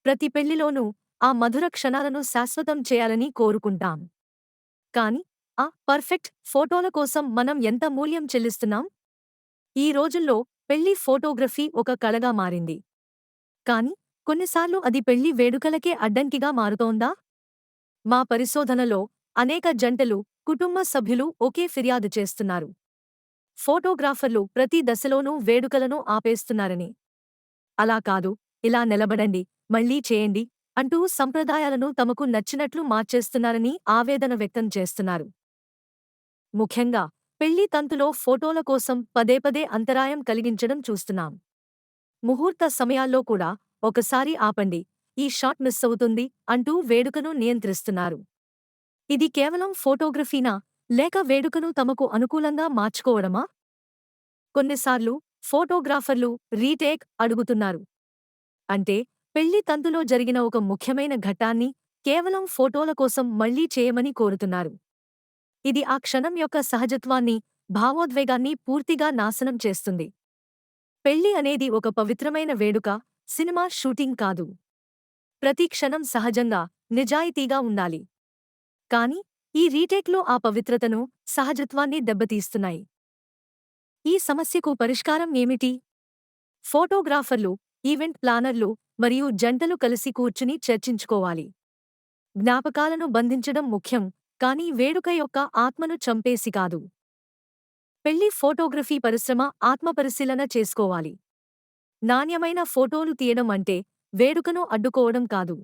ప్రతి పెళ్లిలోనూ ఆ మధుర క్షణాలను శాశ్వతం చేయాలని కోరుకుంటాం. కానీ, ఆ పర్ఫెక్ట్ ఫోటోల కోసం మనం ఎంత మూల్యం చెల్లిస్తున్నాం? ఈ రోజుల్లో పెళ్లి ఫోటోగ్రఫీ ఒక కళగా మారింది. కానీ, కొన్నిసార్లు అది పెళ్లి వేడుకలకే అడ్డంకిగా మారుతోందా? మా పరిశోధనలో అనేక జంటలు, కుటుంబ సభ్యులు ఒకే ఫిర్యాదు చేస్తున్నారు. ఫోటోగ్రాఫర్లు ప్రతి దశలోనూ వేడుకలను ఆపేస్తున్నారని. అలా కాదు, ఇలా నిలబడండి, మళ్ళీ చేయండి అంటూ సంప్రదాయాలను తమకు నచ్చినట్లు మార్చేస్తున్నారని ఆవేదన వ్యక్తం చేస్తున్నారు. ముఖ్యంగా పెళ్లి తంతులో ఫోటోల కోసం పదే పదే అంతరాయం కలిగించడం చూస్తున్నాం. ముహూర్త సమయాల్లో కూడా ఒకసారి ఆపండి, ఈ షాట్ మిస్ అవుతుంది అంటూ వేడుకను నియంత్రిస్తున్నారు. ఇది కేవలం ఫోటోగ్రఫీనా, లేక వేడుకను తమకు అనుకూలంగా మార్చుకోవడమా? కొన్నిసార్లు ఫోటోగ్రాఫర్లు రీటేక్ అడుగుతున్నారు. అంటే పెళ్లి తంతులో జరిగిన ఒక ముఖ్యమైన ఘట్టాన్ని కేవలం ఫోటోల కోసం మళ్లీ చేయమని కోరుతున్నారు. ఇది ఆ క్షణం యొక్క సహజత్వాన్ని, భావోద్వేగాన్ని పూర్తిగా నాశనం చేస్తుంది. పెళ్లి అనేది ఒక పవిత్రమైన వేడుక, సినిమా షూటింగ్ కాదు. ప్రతి క్షణం సహజంగా, నిజాయితీగా ఉండాలి. కానీ ఈ రీటేక్లో ఆ పవిత్రతను, సహజత్వాన్ని దెబ్బతీస్తున్నాయి. ఈ సమస్యకు పరిష్కారం ఏమిటి? ఫోటోగ్రాఫర్లు, ఈవెంట్ ప్లానర్లు మరియు జంటలు కలిసి కూర్చుని చర్చించుకోవాలి. జ్ఞాపకాలను బంధించడం ముఖ్యం, కానీ వేడుక యొక్క ఆత్మను చంపేసి కాదు. పెళ్లి ఫోటోగ్రఫీ పరిశ్రమ ఆత్మపరిశీలన చేసుకోవాలి. నాణ్యమైన ఫోటోలు తీయడం అంటే వేడుకను అడ్డుకోవడం కాదు.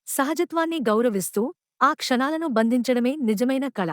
సహజత్వాన్ని గౌరవిస్తూ ఆ క్షణాలను బంధించడమే నిజమైన కళ.